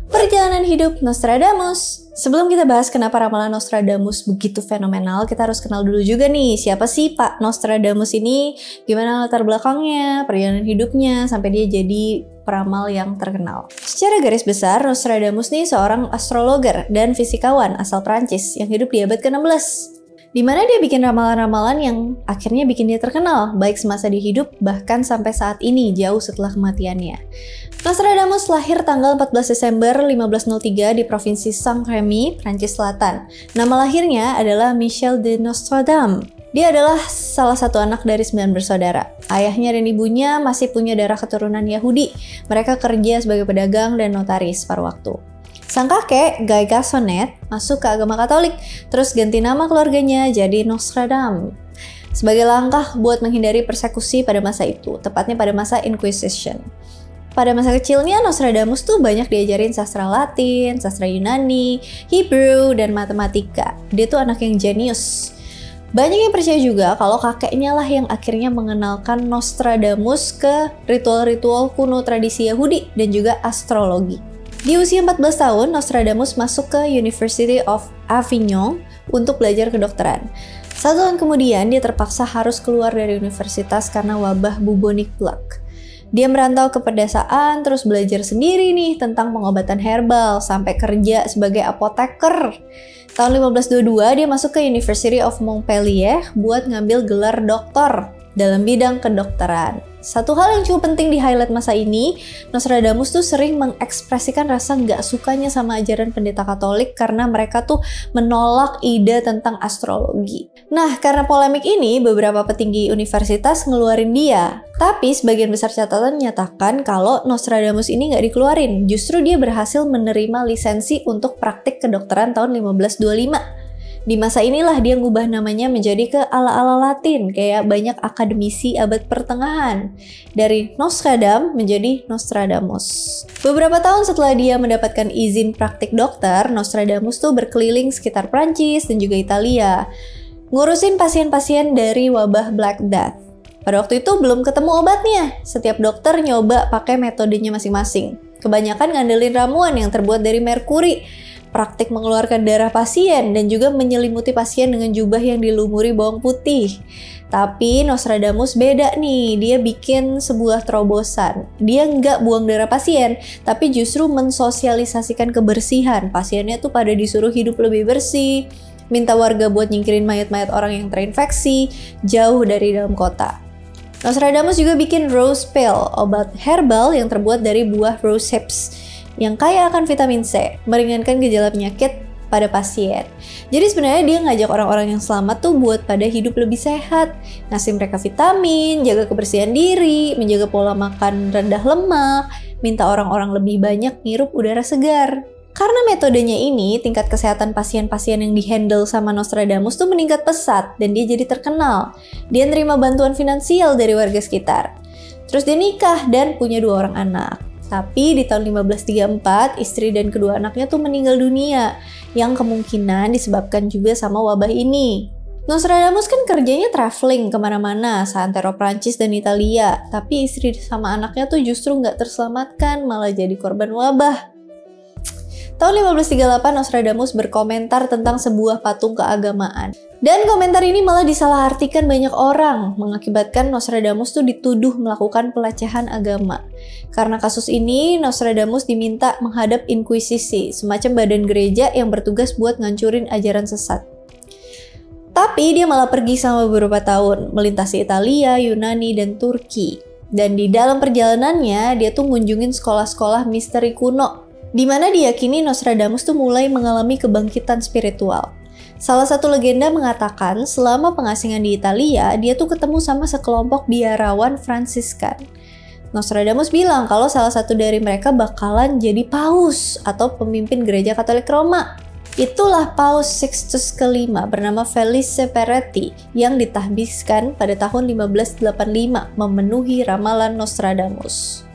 Perjalanan hidup Nostradamus. Sebelum kita bahas kenapa ramalan Nostradamus begitu fenomenal, kita harus kenal dulu juga nih, siapa sih Pak Nostradamus ini, gimana latar belakangnya, perjalanan hidupnya, sampai dia jadi peramal yang terkenal. Secara garis besar, Nostradamus nih seorang astrologer dan fisikawan asal Prancis yang hidup di abad ke-16. Di mana dia bikin ramalan-ramalan yang akhirnya bikin dia terkenal, baik semasa dia hidup, bahkan sampai saat ini, jauh setelah kematiannya. Nostradamus lahir tanggal 14 Desember 1503 di Provinsi Saint-Rémy, Prancis Selatan. Nama lahirnya adalah Michel de Nostradam. Dia adalah salah satu anak dari 9 bersaudara. Ayahnya dan ibunya masih punya darah keturunan Yahudi. Mereka kerja sebagai pedagang dan notaris pada waktu. Sang kakek, Guy Gassonet, masuk ke agama Katolik, terus ganti nama keluarganya jadi Nostradam. Sebagai langkah buat menghindari persekusi pada masa itu, tepatnya pada masa Inquisition. Pada masa kecilnya, Nostradamus tuh banyak diajarin sastra Latin, sastra Yunani, Hebrew, dan matematika. Dia tuh anak yang jenius. Banyak yang percaya juga kalau kakeknya lah yang akhirnya mengenalkan Nostradamus ke ritual-ritual kuno tradisi Yahudi dan juga astrologi. Di usia 14 tahun, Nostradamus masuk ke University of Avignon untuk belajar kedokteran. 1 tahun kemudian, dia terpaksa harus keluar dari universitas karena wabah bubonic plague. Dia merantau ke pedesaan, terus belajar sendiri nih tentang pengobatan herbal, sampai kerja sebagai apoteker. Tahun 1522, dia masuk ke University of Montpellier buat ngambil gelar doktor dalam bidang kedokteran. Satu hal yang cukup penting di highlight masa ini, Nostradamus tuh sering mengekspresikan rasa nggak sukanya sama ajaran pendeta Katolik karena mereka tuh menolak ide tentang astrologi. Nah, karena polemik ini, beberapa petinggi universitas ngeluarin dia. Tapi sebagian besar catatan menyatakan kalau Nostradamus ini nggak dikeluarin. Justru dia berhasil menerima lisensi untuk praktik kedokteran tahun 1525. Di masa inilah dia ngubah namanya menjadi ke ala-ala Latin, kayak banyak akademisi abad pertengahan. Dari Nostradam menjadi Nostradamus. Beberapa tahun setelah dia mendapatkan izin praktik dokter, Nostradamus tuh berkeliling sekitar Prancis dan juga Italia, ngurusin pasien-pasien dari wabah Black Death. Pada waktu itu belum ketemu obatnya, setiap dokter nyoba pakai metodenya masing-masing. Kebanyakan ngandelin ramuan yang terbuat dari merkuri, praktik mengeluarkan darah pasien, dan juga menyelimuti pasien dengan jubah yang dilumuri bawang putih. Tapi Nostradamus beda nih, dia bikin sebuah terobosan. Dia nggak buang darah pasien, tapi justru mensosialisasikan kebersihan. Pasiennya tuh pada disuruh hidup lebih bersih, minta warga buat nyingkirin mayat-mayat orang yang terinfeksi jauh dari dalam kota. Nostradamus juga bikin rose pill, obat herbal yang terbuat dari buah rose hips, yang kaya akan vitamin C, meringankan gejala penyakit pada pasien. Jadi sebenarnya dia ngajak orang-orang yang selamat tuh buat pada hidup lebih sehat, ngasih mereka vitamin, jaga kebersihan diri, menjaga pola makan rendah lemak, minta orang-orang lebih banyak ngirup udara segar. Karena metodenya ini, tingkat kesehatan pasien-pasien yang dihandle sama Nostradamus tuh meningkat pesat dan dia jadi terkenal. Dia nerima bantuan finansial dari warga sekitar. Terus dia nikah dan punya 2 orang anak. Tapi di tahun 1534, istri dan kedua anaknya tuh meninggal dunia, yang kemungkinan disebabkan juga sama wabah ini. Nostradamus kan kerjanya traveling kemana-mana, seantero Prancis dan Italia, tapi istri sama anaknya tuh justru nggak terselamatkan, malah jadi korban wabah. Tahun 1538, Nostradamus berkomentar tentang sebuah patung keagamaan. Dan komentar ini malah disalahartikan banyak orang, mengakibatkan Nostradamus tuh dituduh melakukan pelecehan agama. Karena kasus ini, Nostradamus diminta menghadap Inkuisisi, semacam badan gereja yang bertugas buat ngancurin ajaran sesat. Tapi dia malah pergi selama beberapa tahun, melintasi Italia, Yunani, dan Turki. Dan di dalam perjalanannya, dia tuh ngunjungin sekolah-sekolah misteri kuno, di mana diyakini Nostradamus tuh mulai mengalami kebangkitan spiritual. Salah satu legenda mengatakan selama pengasingan di Italia, dia tuh ketemu sama sekelompok biarawan Fransiskan. Nostradamus bilang kalau salah satu dari mereka bakalan jadi paus atau pemimpin gereja Katolik Roma. Itulah Paus Sixtus V bernama Felice Peretti yang ditahbiskan pada tahun 1585 memenuhi ramalan Nostradamus.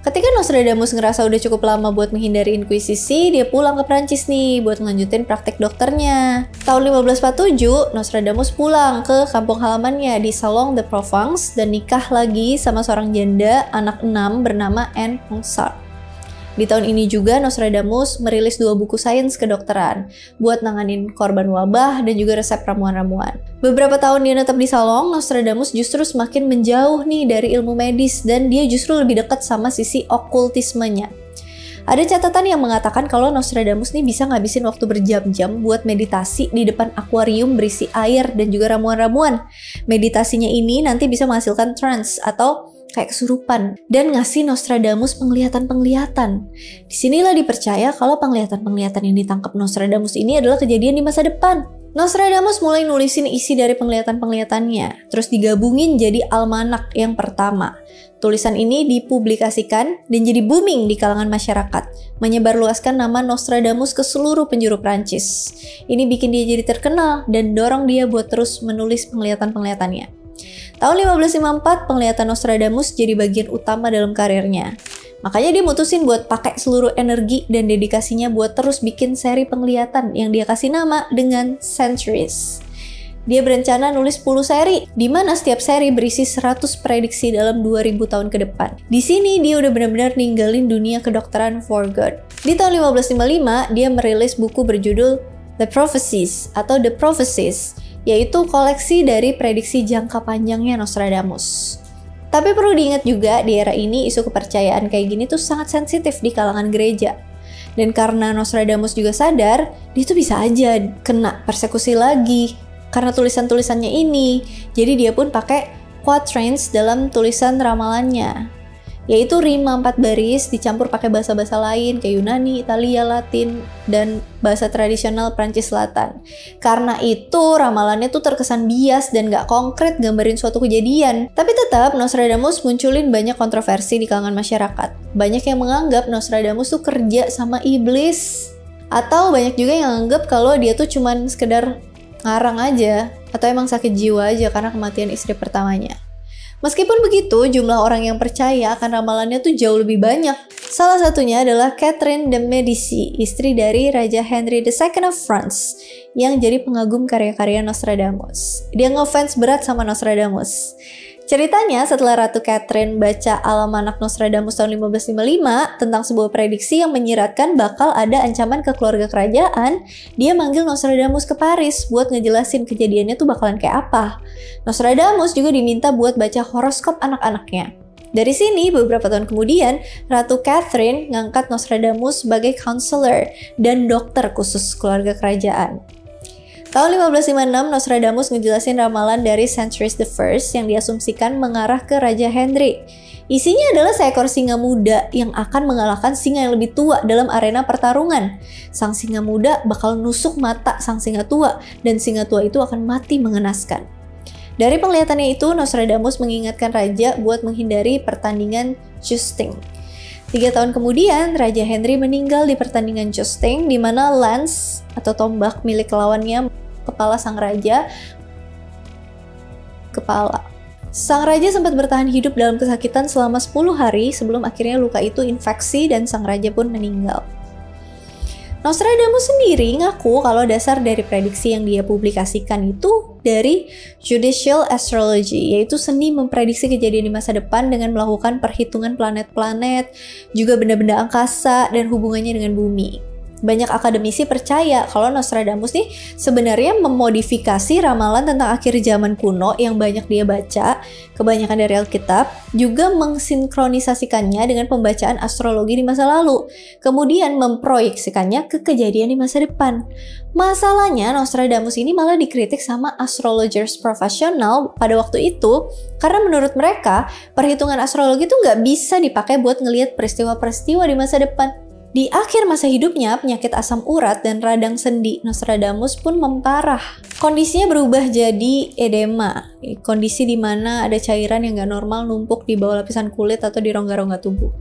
Ketika Nostradamus ngerasa udah cukup lama buat menghindari Inkuisisi, dia pulang ke Prancis nih buat ngelanjutin praktek dokternya. Tahun 1547, Nostradamus pulang ke kampung halamannya di Salon de Provence dan nikah lagi sama seorang janda anak 6 bernama Anne Ponsard. Di tahun ini juga Nostradamus merilis 2 buku sains kedokteran buat nanganin korban wabah dan juga resep ramuan-ramuan. Beberapa tahun dia netap di salon, Nostradamus justru semakin menjauh nih dari ilmu medis dan dia justru lebih dekat sama sisi okultismenya. Ada catatan yang mengatakan kalau Nostradamus nih bisa ngabisin waktu berjam-jam buat meditasi di depan akuarium berisi air dan juga ramuan-ramuan. Meditasinya ini nanti bisa menghasilkan trance atau kayak kesurupan dan ngasih Nostradamus penglihatan-penglihatan. Disinilah dipercaya kalau penglihatan-penglihatan yang ditangkap Nostradamus ini adalah kejadian di masa depan. Nostradamus mulai nulisin isi dari penglihatan-penglihatannya, terus digabungin jadi almanak yang pertama. Tulisan ini dipublikasikan dan jadi booming di kalangan masyarakat, menyebarluaskan nama Nostradamus ke seluruh penjuru Prancis. Ini bikin dia jadi terkenal dan dorong dia buat terus menulis penglihatan-penglihatannya. Tahun 1554, penglihatan Nostradamus jadi bagian utama dalam karirnya. Makanya dia mutusin buat pakai seluruh energi dan dedikasinya buat terus bikin seri penglihatan yang dia kasih nama dengan Centuries. Dia berencana nulis 10 seri, di mana setiap seri berisi 100 prediksi dalam 2000 tahun ke depan. Di sini dia udah benar-benar ninggalin dunia kedokteran for good. Di tahun 1555, dia merilis buku berjudul The Prophecies atau The Prophecies, yaitu koleksi dari prediksi jangka panjangnya Nostradamus. Tapi perlu diingat juga, di era ini isu kepercayaan kayak gini tuh sangat sensitif di kalangan gereja. Dan karena Nostradamus juga sadar, dia tuh bisa aja kena persekusi lagi karena tulisan-tulisannya ini. Jadi dia pun pakai quatrains dalam tulisan ramalannya, yaitu rima 4 baris dicampur pakai bahasa-bahasa lain kayak Yunani, Italia, Latin, dan bahasa tradisional Prancis Selatan. Karena itu ramalannya tuh terkesan bias dan gak konkret gambarin suatu kejadian. Tapi tetap Nostradamus munculin banyak kontroversi di kalangan masyarakat. Banyak yang menganggap Nostradamus tuh kerja sama iblis. Atau banyak juga yang anggap kalau dia tuh cuman sekedar ngarang aja atau emang sakit jiwa aja karena kematian istri pertamanya. Meskipun begitu, jumlah orang yang percaya akan ramalannya tuh jauh lebih banyak. Salah satunya adalah Catherine de Medici, istri dari Raja Henry II of France, yang jadi pengagum karya-karya Nostradamus. Dia ngefans berat sama Nostradamus. Ceritanya, setelah Ratu Catherine baca Almanak Nostradamus tahun 1555 tentang sebuah prediksi yang menyiratkan bakal ada ancaman ke keluarga kerajaan, dia manggil Nostradamus ke Paris buat ngejelasin kejadiannya tuh bakalan kayak apa. Nostradamus juga diminta buat baca horoskop anak-anaknya. Dari sini, beberapa tahun kemudian, Ratu Catherine ngangkat Nostradamus sebagai counselor dan dokter khusus keluarga kerajaan. Tahun 1556, Nostradamus ngejelasin ramalan dari Centuries I yang diasumsikan mengarah ke Raja Henry. Isinya adalah seekor singa muda yang akan mengalahkan singa yang lebih tua dalam arena pertarungan. Sang singa muda bakal nusuk mata sang singa tua, dan singa tua itu akan mati mengenaskan. Dari penglihatannya itu, Nostradamus mengingatkan raja buat menghindari pertandingan jousting. 3 tahun kemudian, Raja Henry meninggal di pertandingan jousting, di mana lance atau tombak milik lawannya kepala sang raja. Sang raja sempat bertahan hidup dalam kesakitan selama 10 hari sebelum akhirnya luka itu infeksi dan sang raja pun meninggal. Nostradamus sendiri ngaku kalau dasar dari prediksi yang dia publikasikan itu dari judicial astrology, yaitu seni memprediksi kejadian di masa depan dengan melakukan perhitungan planet-planet, juga benda-benda angkasa dan hubungannya dengan bumi. Banyak akademisi percaya kalau Nostradamus nih sebenarnya memodifikasi ramalan tentang akhir zaman kuno yang banyak dia baca, kebanyakan dari Alkitab, juga mensinkronisasikannya dengan pembacaan astrologi di masa lalu, kemudian memproyeksikannya ke kejadian di masa depan. Masalahnya, Nostradamus ini malah dikritik sama astrologers profesional pada waktu itu, karena menurut mereka, perhitungan astrologi itu nggak bisa dipakai buat ngelihat peristiwa-peristiwa di masa depan. Di akhir masa hidupnya, penyakit asam urat dan radang sendi Nostradamus pun memparah. Kondisinya berubah jadi edema, kondisi di mana ada cairan yang nggak normal numpuk di bawah lapisan kulit atau di rongga-rongga tubuh.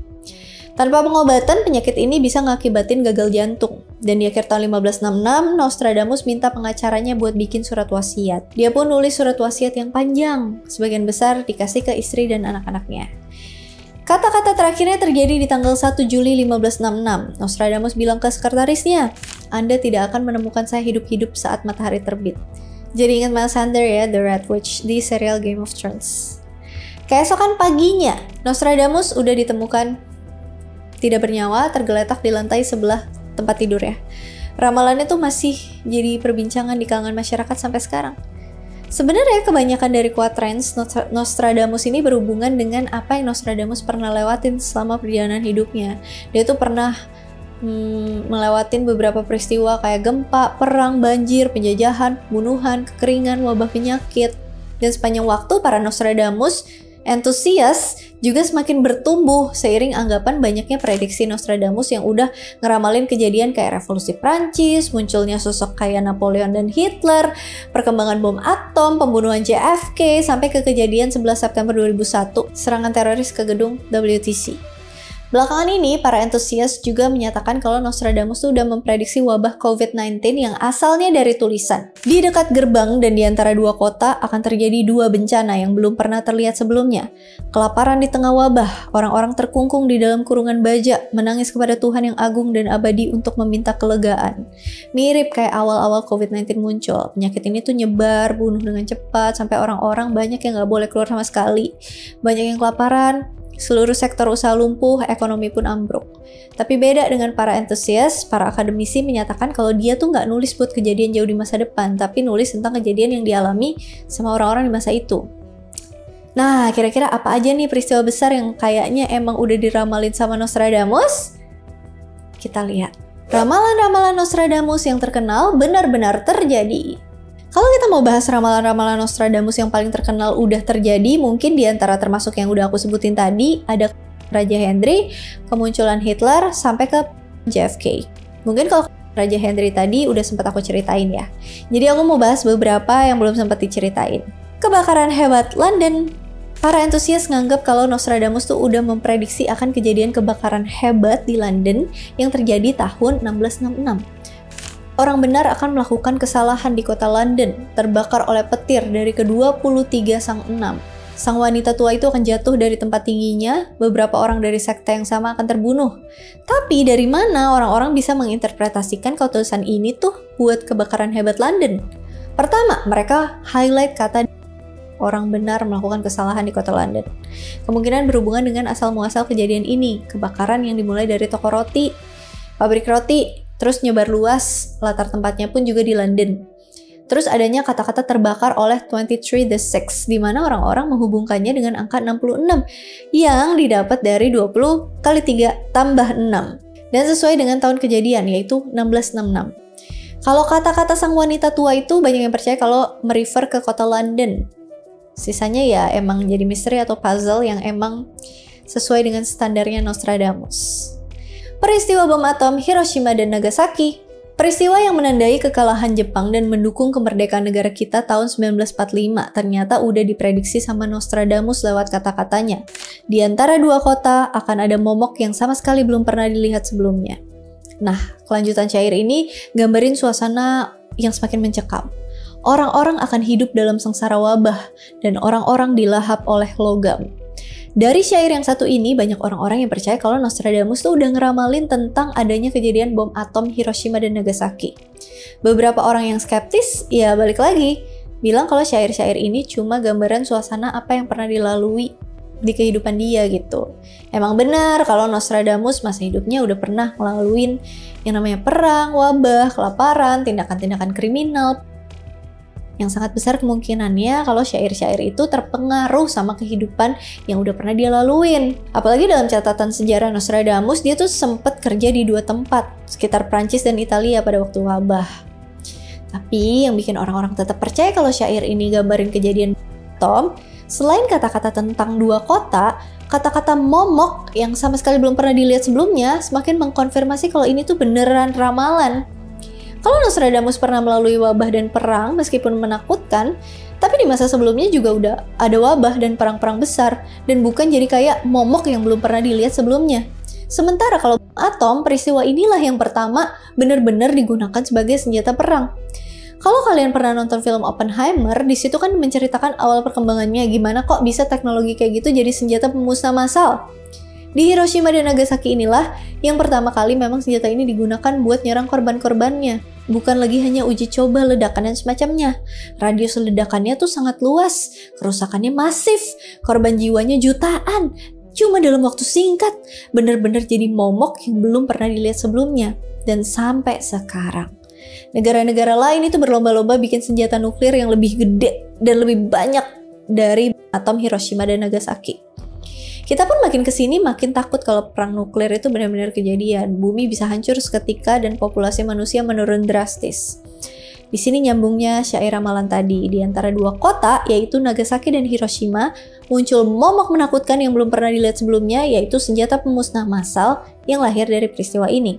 Tanpa pengobatan, penyakit ini bisa ngakibatin gagal jantung. Dan di akhir tahun 1566, Nostradamus minta pengacaranya buat bikin surat wasiat. Dia pun nulis surat wasiat yang panjang, sebagian besar dikasih ke istri dan anak-anaknya. Kata-kata terakhirnya terjadi di tanggal 1 Juli 1566. Nostradamus bilang ke sekretarisnya, "Anda tidak akan menemukan saya hidup-hidup saat matahari terbit." Jadi ingat Melisandre ya, The Red Witch di serial Game of Thrones. Keesokan paginya, Nostradamus udah ditemukan tidak bernyawa tergeletak di lantai sebelah tempat tidur ya. Ramalannya tuh masih jadi perbincangan di kalangan masyarakat sampai sekarang. Sebenarnya kebanyakan dari quatrains Nostradamus ini berhubungan dengan apa yang Nostradamus pernah lewatin selama perjalanan hidupnya. Dia tuh pernah melewatin beberapa peristiwa kayak gempa, perang, banjir, penjajahan, pembunuhan, kekeringan, wabah penyakit. Dan sepanjang waktu para Nostradamus entusias juga semakin bertumbuh seiring anggapan banyaknya prediksi Nostradamus yang udah ngeramalin kejadian kayak revolusi Prancis, munculnya sosok kayak Napoleon dan Hitler, perkembangan bom atom, pembunuhan JFK, sampai ke kejadian 11 September 2001, serangan teroris ke gedung WTC. Belakangan ini, para entusias juga menyatakan kalau Nostradamus sudah memprediksi wabah COVID-19 yang asalnya dari tulisan. Di dekat gerbang dan di antara dua kota akan terjadi dua bencana yang belum pernah terlihat sebelumnya. Kelaparan di tengah wabah, orang-orang terkungkung di dalam kurungan baja, menangis kepada Tuhan yang agung dan abadi untuk meminta kelegaan. Mirip kayak awal-awal COVID-19 muncul. Penyakit ini tuh nyebar, bunuh dengan cepat, sampai orang-orang banyak yang nggak boleh keluar sama sekali. Banyak yang kelaparan, seluruh sektor usaha lumpuh, ekonomi pun ambruk. Tapi beda dengan para entusias, para akademisi menyatakan kalau dia tuh nggak nulis buat kejadian jauh di masa depan, tapi nulis tentang kejadian yang dialami sama orang-orang di masa itu. Nah, kira-kira apa aja nih peristiwa besar yang kayaknya emang udah diramalin sama Nostradamus? Kita lihat. Ramalan-ramalan Nostradamus yang terkenal benar-benar terjadi. Kalau kita mau bahas ramalan-ramalan Nostradamus yang paling terkenal udah terjadi, mungkin diantara termasuk yang udah aku sebutin tadi, ada Raja Henry, kemunculan Hitler, sampai ke JFK. Mungkin kalau Raja Henry tadi udah sempat aku ceritain ya. Jadi aku mau bahas beberapa yang belum sempat diceritain. Kebakaran hebat London. Para entusias nganggap kalau Nostradamus tuh udah memprediksi akan kejadian kebakaran hebat di London yang terjadi tahun 1666. Orang benar akan melakukan kesalahan di kota London, terbakar oleh petir dari ke-23 sang enam. Sang wanita tua itu akan jatuh dari tempat tingginya, beberapa orang dari sekte yang sama akan terbunuh. Tapi dari mana orang-orang bisa menginterpretasikan kalau tulisan ini tuh buat kebakaran hebat London? Pertama, mereka highlight kata orang benar melakukan kesalahan di kota London. Kemungkinan berhubungan dengan asal-muasal kejadian ini, kebakaran yang dimulai dari toko roti, pabrik roti, terus nyebar luas, latar tempatnya pun juga di London. Terus adanya kata-kata terbakar oleh 23 the Six, di mana orang-orang menghubungkannya dengan angka 66, yang didapat dari 20 kali 3 tambah 6. Dan sesuai dengan tahun kejadian, yaitu 1666. Kalau kata-kata sang wanita tua itu banyak yang percaya kalau merefer ke kota London. Sisanya ya emang jadi misteri atau puzzle yang emang sesuai dengan standarnya Nostradamus. Peristiwa bom atom Hiroshima dan Nagasaki. Peristiwa yang menandai kekalahan Jepang dan mendukung kemerdekaan negara kita tahun 1945 ternyata udah diprediksi sama Nostradamus lewat kata-katanya. Di antara dua kota akan ada momok yang sama sekali belum pernah dilihat sebelumnya. Nah, kelanjutan syair ini gambarin suasana yang semakin mencekam. Orang-orang akan hidup dalam sengsara wabah dan orang-orang dilahap oleh logam. Dari syair yang satu ini, banyak orang-orang yang percaya kalau Nostradamus tuh udah ngeramalin tentang adanya kejadian bom atom Hiroshima dan Nagasaki. Beberapa orang yang skeptis, ya balik lagi, bilang kalau syair-syair ini cuma gambaran suasana apa yang pernah dilalui di kehidupan dia gitu. Emang benar kalau Nostradamus masa hidupnya udah pernah ngelaluin yang namanya perang, wabah, kelaparan, tindakan-tindakan kriminal, yang sangat besar kemungkinannya kalau syair-syair itu terpengaruh sama kehidupan yang udah pernah dia laluin. Apalagi dalam catatan sejarah Nostradamus, dia tuh sempat kerja di dua tempat, sekitar Prancis dan Italia pada waktu wabah. Tapi yang bikin orang-orang tetap percaya kalau syair ini gambarin kejadian atom, selain kata-kata tentang dua kota, kata-kata momok yang sama sekali belum pernah dilihat sebelumnya semakin mengkonfirmasi kalau ini tuh beneran ramalan. Kalau Nostradamus pernah melalui wabah dan perang meskipun menakutkan, tapi di masa sebelumnya juga udah ada wabah dan perang-perang besar, dan bukan jadi kayak momok yang belum pernah dilihat sebelumnya. Sementara kalau atom, peristiwa inilah yang pertama benar-benar digunakan sebagai senjata perang. Kalau kalian pernah nonton film Oppenheimer, di situ kan menceritakan awal perkembangannya, gimana kok bisa teknologi kayak gitu jadi senjata pemusnah massal. Di Hiroshima dan Nagasaki inilah yang pertama kali memang senjata ini digunakan buat nyerang korban-korbannya. Bukan lagi hanya uji coba ledakan dan semacamnya. Radius ledakannya tuh sangat luas, kerusakannya masif, korban jiwanya jutaan. Cuma dalam waktu singkat, benar-benar jadi momok yang belum pernah dilihat sebelumnya. Dan sampai sekarang, negara-negara lain itu berlomba-lomba bikin senjata nuklir yang lebih gede dan lebih banyak dari atom Hiroshima dan Nagasaki. Kita pun makin kesini makin takut kalau perang nuklir itu benar-benar kejadian. Bumi bisa hancur seketika dan populasi manusia menurun drastis. Di sini nyambungnya syair ramalan tadi. Di antara dua kota, yaitu Nagasaki dan Hiroshima, muncul momok menakutkan yang belum pernah dilihat sebelumnya, yaitu senjata pemusnah massal yang lahir dari peristiwa ini.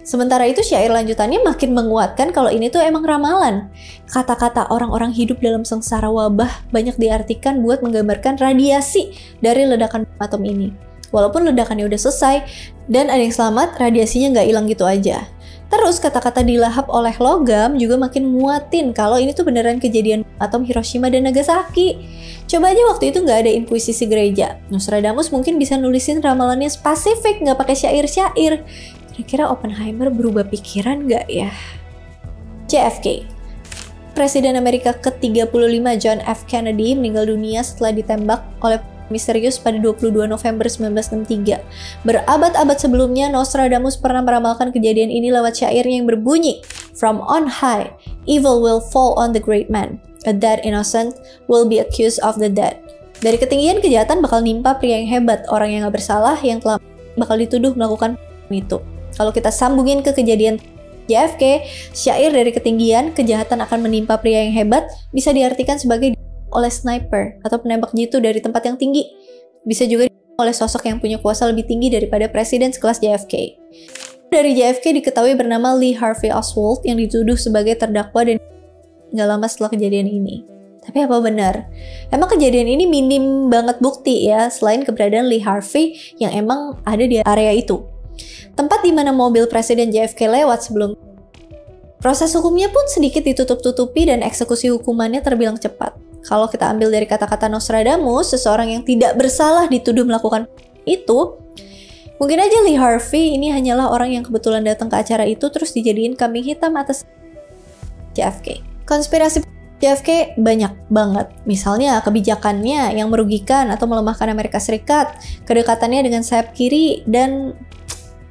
Sementara itu syair lanjutannya makin menguatkan kalau ini tuh emang ramalan. Kata-kata orang-orang hidup dalam sengsara wabah banyak diartikan buat menggambarkan radiasi dari ledakan atom ini. Walaupun ledakannya udah selesai dan ada yang selamat, radiasinya nggak hilang gitu aja. Terus kata-kata dilahap oleh logam juga makin nguatin kalau ini tuh beneran kejadian atom Hiroshima dan Nagasaki. Coba aja waktu itu nggak ada inkuisisi gereja. Nostradamus mungkin bisa nulisin ramalannya spesifik, nggak pakai syair-syair. Kira-kira Oppenheimer berubah pikiran nggak ya? JFK. Presiden Amerika ke-35 John F. Kennedy meninggal dunia setelah ditembak oleh misterius pada 22 November 1963. Berabad-abad sebelumnya, Nostradamus pernah meramalkan kejadian ini lewat syairnya yang berbunyi, "From on high, evil will fall on the great man. A dead innocent will be accused of the dead." Dari ketinggian kejahatan bakal nimpa pria yang hebat, orang yang gak bersalah yang telah bakal dituduh melakukan itu. Kalau kita sambungin ke kejadian JFK, syair dari ketinggian kejahatan akan menimpa pria yang hebat bisa diartikan sebagai oleh sniper atau penembak jitu dari tempat yang tinggi. Bisa juga oleh sosok yang punya kuasa lebih tinggi daripada presiden sekelas JFK. Dari JFK diketahui bernama Lee Harvey Oswald yang dituduh sebagai terdakwa dan nggak lama setelah kejadian ini. Tapi apa benar? Emang kejadian ini minim banget bukti ya, selain keberadaan Lee Harvey yang emang ada di area itu. Tempat di mana mobil presiden JFK lewat sebelum. Proses hukumnya pun sedikit ditutup-tutupi dan eksekusi hukumannya terbilang cepat. Kalau kita ambil dari kata-kata Nostradamus, seseorang yang tidak bersalah dituduh melakukan itu, mungkin aja Lee Harvey ini hanyalah orang yang kebetulan datang ke acara itu terus dijadiin kambing hitam atas JFK. Konspirasi JFK banyak banget. Misalnya kebijakannya yang merugikan atau melemahkan Amerika Serikat, kedekatannya dengan sayap kiri, dan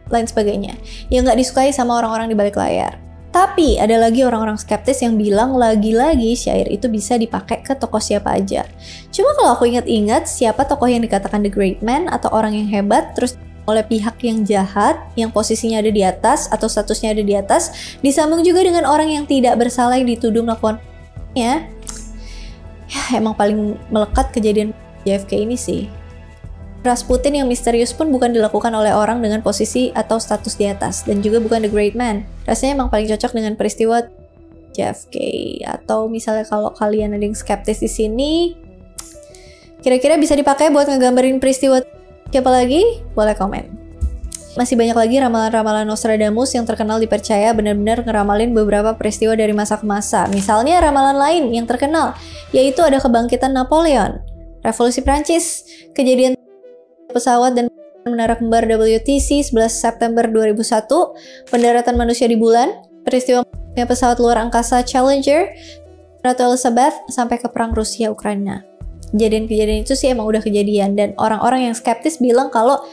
lain sebagainya yang nggak disukai sama orang-orang di balik layar. Tapi ada lagi orang-orang skeptis yang bilang lagi-lagi syair itu bisa dipakai ke tokoh siapa aja. Cuma kalau aku ingat-ingat, siapa tokoh yang dikatakan the great man atau orang yang hebat terus oleh pihak yang jahat, yang posisinya ada di atas atau statusnya ada di atas, disambung juga dengan orang yang tidak bersalah yang dituduh melakukan ya emang paling melekat kejadian JFK ini sih. Rasputin yang misterius pun bukan dilakukan oleh orang dengan posisi atau status di atas, dan juga bukan the great man. Rasanya emang paling cocok dengan peristiwa JFK. Atau misalnya kalau kalian ada yang skeptis di sini, kira-kira bisa dipakai buat ngegambarin peristiwa siapa lagi? Boleh komen. Masih banyak lagi ramalan-ramalan Nostradamus yang terkenal dipercaya benar-benar ngeramalin beberapa peristiwa dari masa ke masa. Misalnya ramalan lain yang terkenal, yaitu ada kebangkitan Napoleon, Revolusi Prancis, kejadian pesawat dan menara kembar WTC 11 September 2001, pendaratan manusia di bulan, peristiwa pesawat luar angkasa Challenger, Ratu Elizabeth, sampai ke perang Rusia-Ukraina. Kejadian-kejadian itu sih emang udah kejadian, dan orang-orang yang skeptis bilang kalau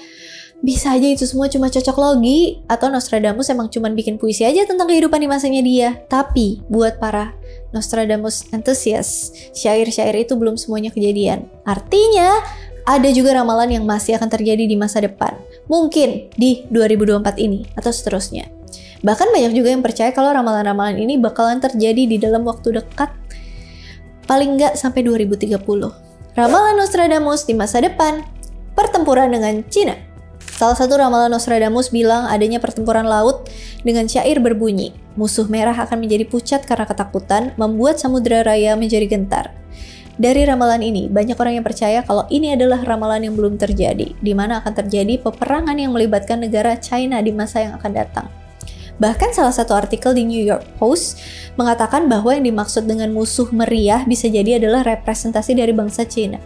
bisa aja itu semua cuma cocok logi, atau Nostradamus emang cuma bikin puisi aja tentang kehidupan di masanya dia. Tapi buat para Nostradamus enthusiast, syair-syair itu belum semuanya kejadian. Artinya ada juga ramalan yang masih akan terjadi di masa depan. Mungkin di 2024 ini atau seterusnya. Bahkan banyak juga yang percaya kalau ramalan-ramalan ini bakalan terjadi di dalam waktu dekat. Paling nggak sampai 2030. Ramalan Nostradamus di masa depan. Pertempuran dengan Cina. Salah satu ramalan Nostradamus bilang adanya pertempuran laut dengan syair berbunyi, musuh merah akan menjadi pucat karena ketakutan, membuat samudera raya menjadi gentar. Dari ramalan ini, banyak orang yang percaya kalau ini adalah ramalan yang belum terjadi, di mana akan terjadi peperangan yang melibatkan negara China di masa yang akan datang. Bahkan salah satu artikel di New York Post mengatakan bahwa yang dimaksud dengan musuh meriah bisa jadi adalah representasi dari bangsa China.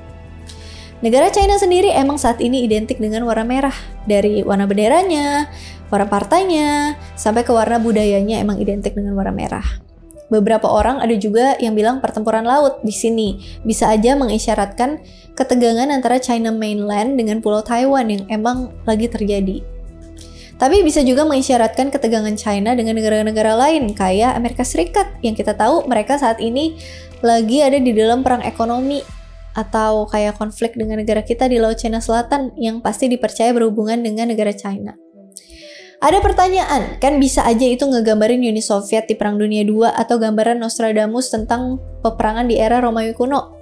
Negara China sendiri emang saat ini identik dengan warna merah. Dari warna benderanya, warna partainya, sampai ke warna budayanya emang identik dengan warna merah. Beberapa orang ada juga yang bilang pertempuran laut di sini bisa aja mengisyaratkan ketegangan antara China mainland dengan Pulau Taiwan yang emang lagi terjadi. Tapi bisa juga mengisyaratkan ketegangan China dengan negara-negara lain kayak Amerika Serikat yang kita tahu mereka saat ini lagi ada di dalam perang ekonomi atau kayak konflik dengan negara kita di Laut Cina Selatan yang pasti dipercaya berhubungan dengan negara China. Ada pertanyaan, kan bisa aja itu ngegambarin Uni Soviet di Perang Dunia II atau gambaran Nostradamus tentang peperangan di era Romawi kuno.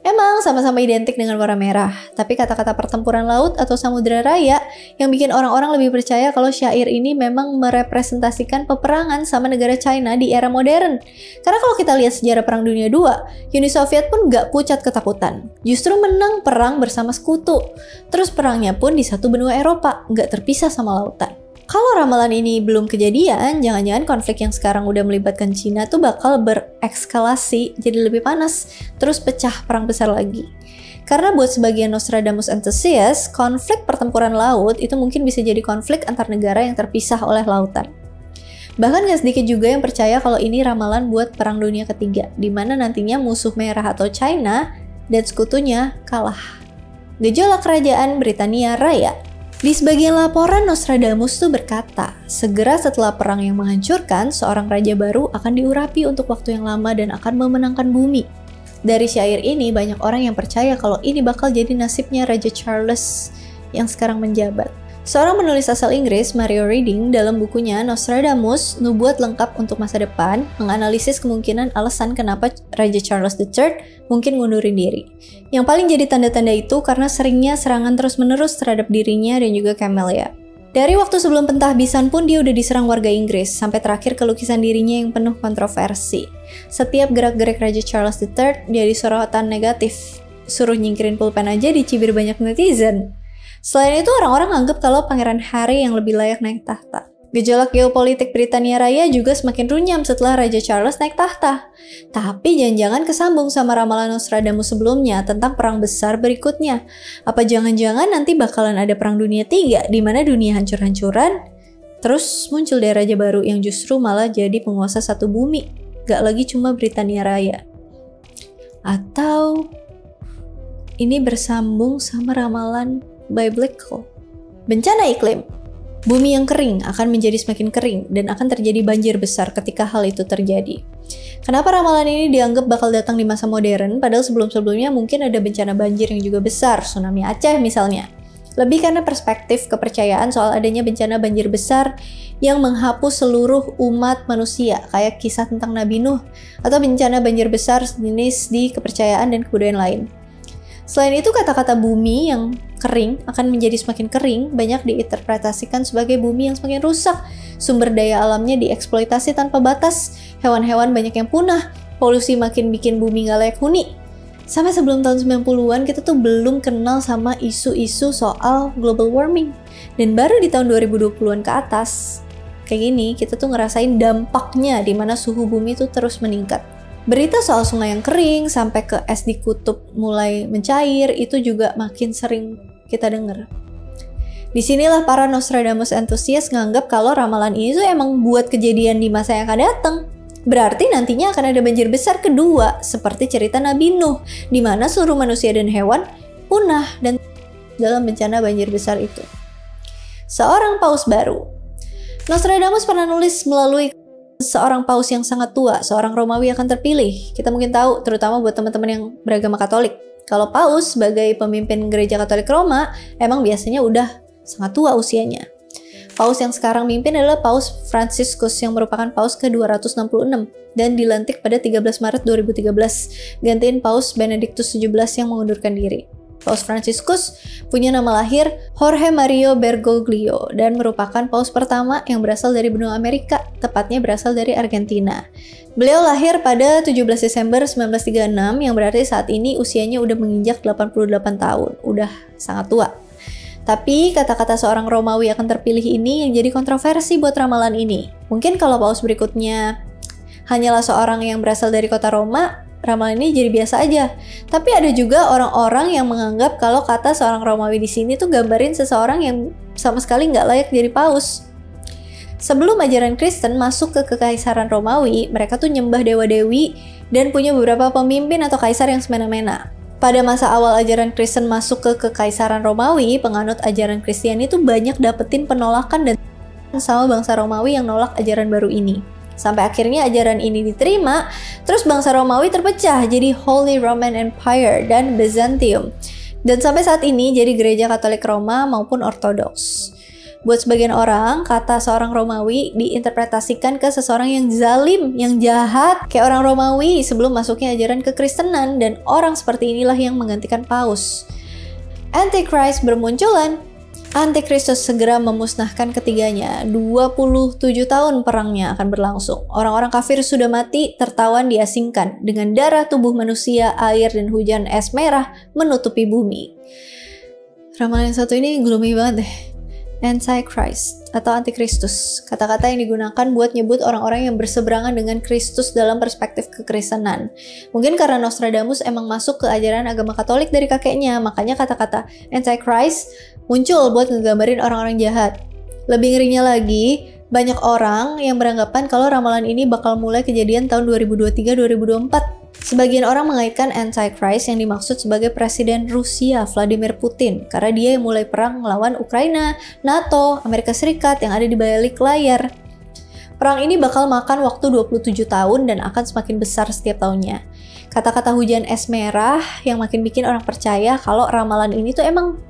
Emang sama-sama identik dengan warna merah, tapi kata-kata pertempuran laut atau samudera raya yang bikin orang-orang lebih percaya kalau syair ini memang merepresentasikan peperangan sama negara China di era modern. Karena kalau kita lihat sejarah Perang Dunia II, Uni Soviet pun gak pucat ketakutan. Justru menang perang bersama sekutu. Terus perangnya pun di satu benua Eropa, gak terpisah sama lautan. Kalau ramalan ini belum kejadian, jangan-jangan konflik yang sekarang udah melibatkan Cina tuh bakal berekskalasi jadi lebih panas, terus pecah perang besar lagi. Karena buat sebagian Nostradamus enthusiast, konflik pertempuran laut itu mungkin bisa jadi konflik antar negara yang terpisah oleh lautan. Bahkan gak sedikit juga yang percaya kalau ini ramalan buat Perang Dunia Ketiga, di mana nantinya musuh merah atau China dan sekutunya kalah. Gejolak Kerajaan Britania Raya. Di sebagian laporan, Nostradamus tuh berkata, segera setelah perang yang menghancurkan, seorang raja baru akan diurapi untuk waktu yang lama dan akan memenangkan bumi. Dari syair ini, banyak orang yang percaya kalau ini bakal jadi nasibnya Raja Charles yang sekarang menjabat. Seorang penulis asal Inggris, Mario Reading, dalam bukunya Nostradamus, Nubuat Lengkap untuk Masa Depan, menganalisis kemungkinan alasan kenapa Raja Charles III mungkin ngundurin diri. Yang paling jadi tanda-tanda itu karena seringnya serangan terus-menerus terhadap dirinya dan juga Camelia. Dari waktu sebelum pentahbisan pun dia udah diserang warga Inggris, sampai terakhir ke lukisan dirinya yang penuh kontroversi. Setiap gerak-gerik Raja Charles III jadi sorotan negatif. Suruh nyingkirin pulpen aja dicibir banyak netizen. Selain itu, orang-orang anggap kalau Pangeran Harry yang lebih layak naik tahta. Gejolak geopolitik Britania Raya juga semakin runyam setelah Raja Charles naik tahta. Tapi jangan-jangan kesambung sama ramalan Nostradamus sebelumnya tentang perang besar berikutnya. Apa jangan-jangan nanti bakalan ada Perang Dunia III di mana dunia hancur-hancuran, terus muncul deh raja baru yang justru malah jadi penguasa satu bumi, gak lagi cuma Britania Raya. Atau ini bersambung sama ramalan biblical. Bencana iklim. Bumi yang kering akan menjadi semakin kering dan akan terjadi banjir besar ketika hal itu terjadi. Kenapa ramalan ini dianggap bakal datang di masa modern, padahal sebelum-sebelumnya mungkin ada bencana banjir yang juga besar, tsunami Aceh misalnya. Lebih karena perspektif kepercayaan soal adanya bencana banjir besar yang menghapus seluruh umat manusia, kayak kisah tentang Nabi Nuh, atau bencana banjir besar sejenis di kepercayaan dan kebudayaan lain. Selain itu, kata-kata bumi yang kering akan menjadi semakin kering banyak diinterpretasikan sebagai bumi yang semakin rusak, sumber daya alamnya dieksploitasi tanpa batas, hewan-hewan banyak yang punah, polusi makin bikin bumi gak layak huni. Sampai sebelum tahun 90-an kita tuh belum kenal sama isu-isu soal global warming. Dan baru di tahun 2020-an ke atas, kayak gini kita tuh ngerasain dampaknya di mana suhu bumi tuh terus meningkat. Berita soal sungai yang kering sampai ke es di kutub mulai mencair itu juga makin sering kita dengar. Disinilah para Nostradamus enthusiast nganggap kalau ramalan ini tuh emang buat kejadian di masa yang akan datang. Berarti nantinya akan ada banjir besar kedua seperti cerita Nabi Nuh, di mana seluruh manusia dan hewan punah dan dalam bencana banjir besar itu. Seorang paus baru. Nostradamus pernah nulis melalui seorang paus yang sangat tua, seorang Romawi akan terpilih. Kita mungkin tahu, terutama buat teman-teman yang beragama Katolik. Kalau paus sebagai pemimpin gereja Katolik Roma, emang biasanya udah sangat tua usianya. Paus yang sekarang mimpin adalah Paus Franciscus yang merupakan paus ke-266 dan dilantik pada 13 Maret 2013, gantiin Paus Benedictus XVII yang mengundurkan diri. Paus Franciscus punya nama lahir Jorge Mario Bergoglio dan merupakan paus pertama yang berasal dari benua Amerika, tepatnya berasal dari Argentina. Beliau lahir pada 17 Desember 1936 yang berarti saat ini usianya udah menginjak 88 tahun, udah sangat tua. Tapi kata-kata seorang Romawi akan terpilih ini yang jadi kontroversi buat ramalan ini. Mungkin kalau paus berikutnya hanyalah seorang yang berasal dari kota Roma, ramalan ini jadi biasa aja. Tapi ada juga orang-orang yang menganggap kalau kata seorang Romawi di sini tuh gambarin seseorang yang sama sekali nggak layak jadi paus. Sebelum ajaran Kristen masuk ke kekaisaran Romawi, mereka tuh nyembah dewa-dewi dan punya beberapa pemimpin atau kaisar yang semena-mena. Pada masa awal ajaran Kristen masuk ke Kekaisaran Romawi, penganut ajaran Kristiani itu banyak dapetin penolakan dan sama bangsa Romawi yang nolak ajaran baru ini. Sampai akhirnya ajaran ini diterima, terus bangsa Romawi terpecah jadi Holy Roman Empire dan Byzantium. Dan sampai saat ini jadi gereja Katolik Roma maupun Ortodoks. Buat sebagian orang, kata seorang Romawi diinterpretasikan ke seseorang yang zalim, yang jahat, kayak orang Romawi sebelum masuknya ajaran kekristenan, dan orang seperti inilah yang menggantikan Paus. Antichrist bermunculan. Antikristus segera memusnahkan ketiganya. 27 tahun perangnya akan berlangsung. Orang-orang kafir sudah mati, tertawan diasingkan. Dengan darah tubuh manusia, air, dan hujan es merah menutupi bumi. Ramalan yang satu ini gloomy banget deh. Antichrist atau Antikristus, kata-kata yang digunakan buat nyebut orang-orang yang berseberangan dengan Kristus dalam perspektif kekristenan. Mungkin karena Nostradamus emang masuk ke ajaran agama Katolik dari kakeknya, makanya kata-kata Antichrist muncul buat ngegambarin orang-orang jahat. Lebih ngerinya lagi, banyak orang yang beranggapan kalau ramalan ini bakal mulai kejadian tahun 2023-2024. Sebagian orang mengaitkan Antichrist yang dimaksud sebagai Presiden Rusia Vladimir Putin karena dia yang mulai perang melawan Ukraina, NATO, Amerika Serikat yang ada di balik layar. Perang ini bakal makan waktu 27 tahun dan akan semakin besar setiap tahunnya. Kata-kata hujan es merah yang makin bikin orang percaya kalau ramalan ini tuh emang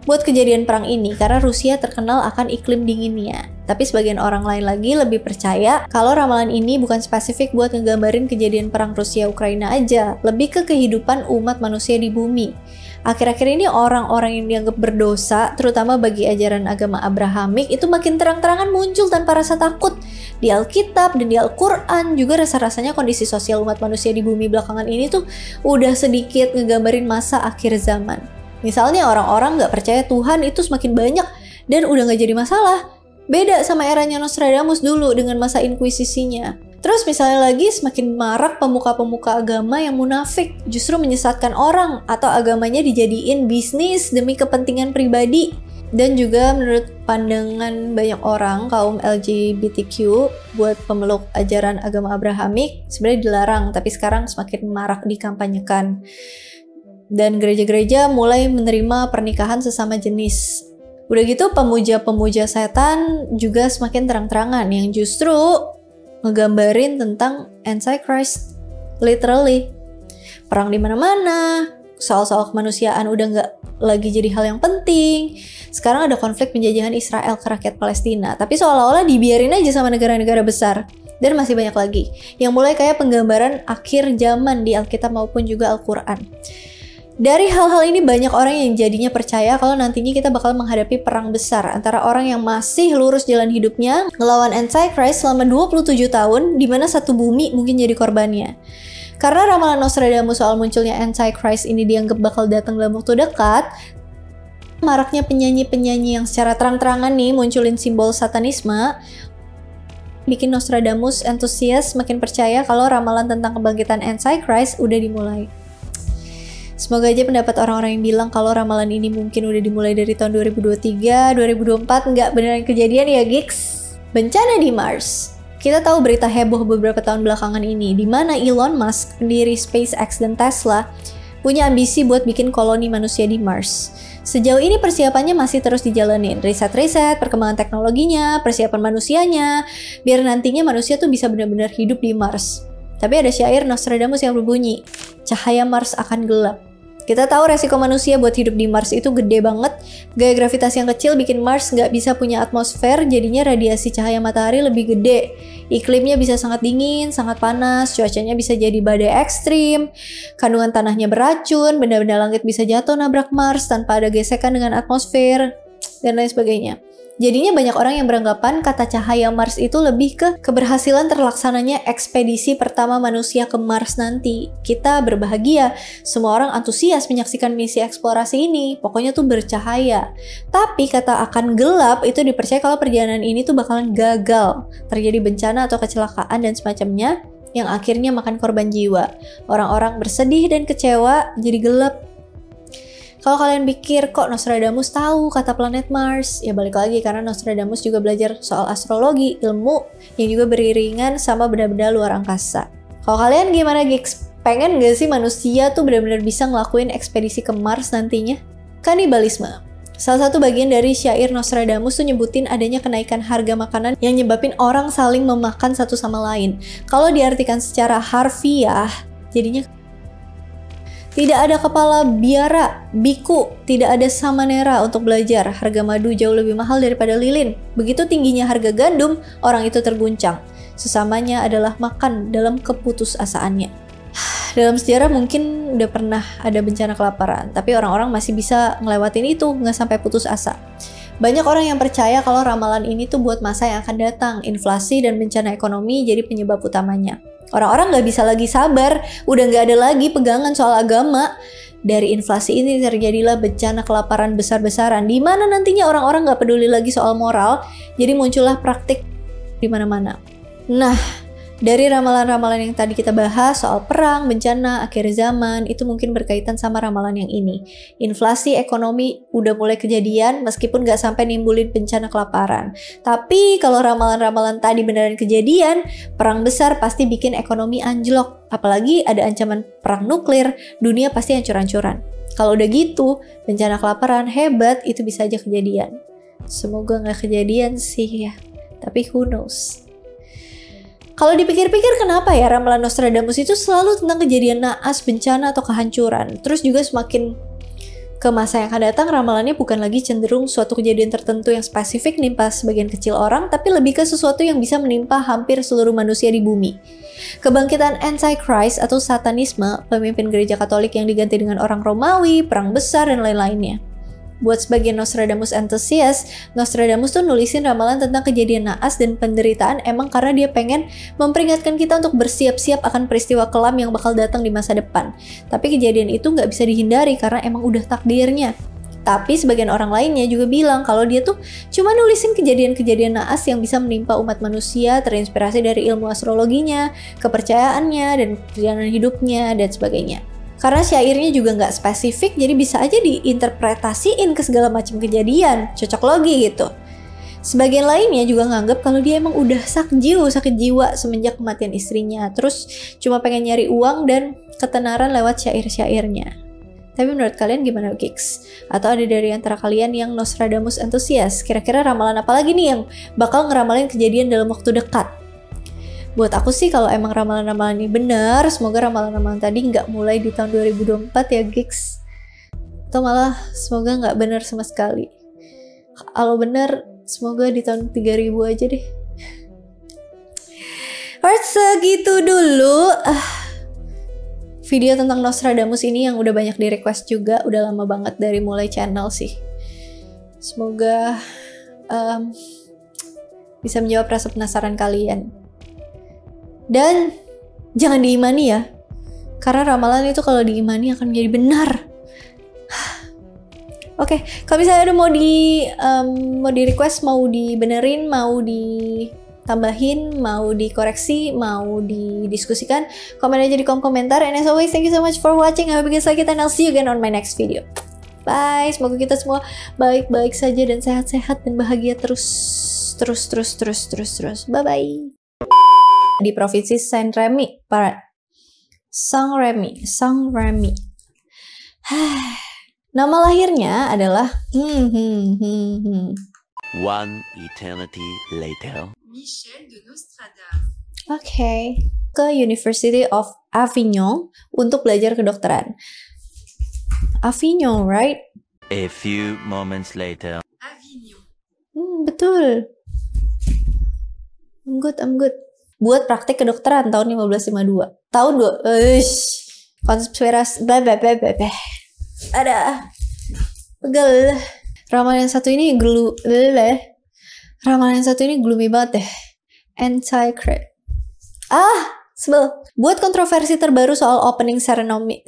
buat kejadian perang ini karena Rusia terkenal akan iklim dinginnya. Tapi sebagian orang lain lagi lebih percaya kalau ramalan ini bukan spesifik buat ngegambarin kejadian perang Rusia-Ukraina aja, lebih ke kehidupan umat manusia di bumi. Akhir-akhir ini orang-orang yang dianggap berdosa, terutama bagi ajaran agama Abrahamik, itu makin terang-terangan muncul tanpa rasa takut. Di Alkitab dan di Al-Quran juga rasa-rasanya kondisi sosial umat manusia di bumi belakangan ini tuh udah sedikit ngegambarin masa akhir zaman. Misalnya orang-orang nggak percaya Tuhan itu semakin banyak dan udah nggak jadi masalah. Beda sama eranya Nostradamus dulu dengan masa inkuisisinya. Terus misalnya lagi semakin marak pemuka-pemuka agama yang munafik, justru menyesatkan orang atau agamanya dijadiin bisnis demi kepentingan pribadi. Dan juga menurut pandangan banyak orang, kaum LGBTQ buat pemeluk ajaran agama Abrahamik sebenarnya dilarang, tapi sekarang semakin marak dikampanyekan. Dan gereja-gereja mulai menerima pernikahan sesama jenis. Udah gitu pemuja-pemuja setan juga semakin terang-terangan yang justru ngegambarin tentang Antichrist. Literally. Perang di mana-mana, soal-soal kemanusiaan udah nggak lagi jadi hal yang penting. Sekarang ada konflik penjajahan Israel ke rakyat Palestina, tapi seolah-olah dibiarin aja sama negara-negara besar. Dan masih banyak lagi yang mulai kayak penggambaran akhir zaman di Alkitab maupun juga Al-Quran. Dari hal-hal ini banyak orang yang jadinya percaya kalau nantinya kita bakal menghadapi perang besar antara orang yang masih lurus jalan hidupnya ngelawan Antichrist selama 27 tahun di mana satu bumi mungkin jadi korbannya. Karena ramalan Nostradamus soal munculnya Antichrist ini dianggap bakal datang dalam waktu dekat, maraknya penyanyi-penyanyi yang secara terang-terangan nih munculin simbol satanisme bikin Nostradamus antusias makin percaya kalau ramalan tentang kebangkitan Antichrist udah dimulai. Semoga aja pendapat orang-orang yang bilang kalau ramalan ini mungkin udah dimulai dari tahun 2023, 2024 nggak beneran kejadian ya, gigs. Bencana di Mars. Kita tahu berita heboh beberapa tahun belakangan ini, di mana Elon Musk, pendiri SpaceX dan Tesla, punya ambisi buat bikin koloni manusia di Mars. Sejauh ini persiapannya masih terus dijalanin, riset-riset, perkembangan teknologinya, persiapan manusianya, biar nantinya manusia tuh bisa benar-benar hidup di Mars. Tapi ada syair Nostradamus yang berbunyi, cahaya Mars akan gelap. Kita tahu resiko manusia buat hidup di Mars itu gede banget. Gaya gravitasi yang kecil bikin Mars nggak bisa punya atmosfer, jadinya radiasi cahaya matahari lebih gede. Iklimnya bisa sangat dingin, sangat panas, cuacanya bisa jadi badai ekstrim, kandungan tanahnya beracun, benda-benda langit bisa jatuh nabrak Mars tanpa ada gesekan dengan atmosfer, dan lain sebagainya. Jadinya banyak orang yang beranggapan kata cahaya Mars itu lebih ke keberhasilan terlaksananya ekspedisi pertama manusia ke Mars nanti. Kita berbahagia, semua orang antusias menyaksikan misi eksplorasi ini, pokoknya tuh bercahaya. Tapi kata akan gelap itu dipercaya kalau perjalanan ini tuh bakalan gagal, terjadi bencana atau kecelakaan dan semacamnya yang akhirnya makan korban jiwa. Orang-orang bersedih dan kecewa, jadi gelap. Kalau kalian pikir kok Nostradamus tahu kata planet Mars, ya balik lagi karena Nostradamus juga belajar soal astrologi, ilmu yang juga beriringan sama benda-benda luar angkasa. Kalau kalian gimana, gigs? Pengen gak sih manusia tuh benar-benar bisa ngelakuin ekspedisi ke Mars nantinya? Kanibalisme. Salah satu bagian dari syair Nostradamus tuh nyebutin adanya kenaikan harga makanan yang nyebabin orang saling memakan satu sama lain. Kalau diartikan secara harfiah, jadinya tidak ada kepala biara, biku, tidak ada samanera untuk belajar. Harga madu jauh lebih mahal daripada lilin. Begitu tingginya harga gandum, orang itu terguncang. Sesamanya adalah makan dalam keputusasaannya. Dalam sejarah mungkin udah pernah ada bencana kelaparan, tapi orang-orang masih bisa ngelewatin itu, nggak sampai putus asa. Banyak orang yang percaya kalau ramalan ini tuh buat masa yang akan datang, inflasi dan bencana ekonomi jadi penyebab utamanya. Orang-orang nggak bisa lagi sabar, udah nggak ada lagi pegangan soal agama. Dari inflasi ini terjadilah bencana kelaparan besar-besaran, di mana nantinya orang-orang nggak peduli lagi soal moral, jadi muncullah praktik di mana-mana. Nah, dari ramalan-ramalan yang tadi kita bahas soal perang, bencana, akhir zaman, itu mungkin berkaitan sama ramalan yang ini. Inflasi ekonomi udah mulai kejadian meskipun nggak sampai nimbulin bencana kelaparan. Tapi kalau ramalan-ramalan tadi beneran kejadian, perang besar pasti bikin ekonomi anjlok. Apalagi ada ancaman perang nuklir, dunia pasti hancur-hancuran. Kalau udah gitu, bencana kelaparan hebat itu bisa aja kejadian. Semoga nggak kejadian sih ya, tapi who knows. Kalau dipikir-pikir kenapa ya ramalan Nostradamus itu selalu tentang kejadian naas, bencana, atau kehancuran. Terus juga semakin ke masa yang akan datang, ramalannya bukan lagi cenderung suatu kejadian tertentu yang spesifik menimpa sebagian kecil orang, tapi lebih ke sesuatu yang bisa menimpa hampir seluruh manusia di bumi. Kebangkitan Antichrist atau Satanisme, pemimpin gereja Katolik yang diganti dengan orang Romawi, perang besar, dan lain-lainnya. Buat sebagian Nostradamus enthusiast, Nostradamus tuh nulisin ramalan tentang kejadian naas dan penderitaan emang karena dia pengen memperingatkan kita untuk bersiap-siap akan peristiwa kelam yang bakal datang di masa depan. Tapi kejadian itu nggak bisa dihindari karena emang udah takdirnya. Tapi sebagian orang lainnya juga bilang kalau dia tuh cuma nulisin kejadian-kejadian naas yang bisa menimpa umat manusia terinspirasi dari ilmu astrologinya, kepercayaannya, dan perjalanan hidupnya, dan sebagainya. Karena syairnya juga nggak spesifik, jadi bisa aja diinterpretasiin ke segala macam kejadian, cocok logi gitu. Sebagian lainnya juga nganggap kalau dia emang udah sakit jiwa semenjak kematian istrinya, terus cuma pengen nyari uang dan ketenaran lewat syair-syairnya. Tapi menurut kalian gimana, Gigs? Atau ada dari antara kalian yang Nostradamus enthusiast? Kira-kira ramalan apa lagi nih yang bakal ngeramalin kejadian dalam waktu dekat? Buat aku sih kalau emang ramalan-ramalan ini benar, semoga ramalan-ramalan tadi nggak mulai di tahun 2024 ya, Gigs. Atau malah semoga nggak benar sama sekali. Kalau benar, semoga di tahun 3000 aja deh. Alright, segitu dulu video tentang Nostradamus ini yang udah banyak di request juga. Udah lama banget dari mulai channel sih. Semoga bisa menjawab rasa penasaran kalian. Dan jangan diimani ya, karena ramalan itu kalau diimani akan menjadi benar. Oke, kalau misalnya udah mau di request, mau dibenerin, mau ditambahin, mau dikoreksi, mau didiskusikan, komen aja di kolom komentar. And as always, thank you so much for watching. I hope you guys like it and I'll see you again on my next video. Bye, semoga kita semua baik-baik saja dan sehat-sehat dan bahagia terus. Bye bye. Di provinsi Saint-Rémy, Saint-Rémy. Nama lahirnya adalah One eternity later. Michel de Nostradamus. Oke, ke University of Avignon untuk belajar kedokteran. Avignon, right? A few moments later. Avignon. Betul. I'm good. Buat praktik kedokteran tahun 1552. Konspirasi. Ada. Pegel. Ramalan yang satu ini gloomy banget deh. Antichrist. Sebel. Buat kontroversi terbaru soal opening ceremony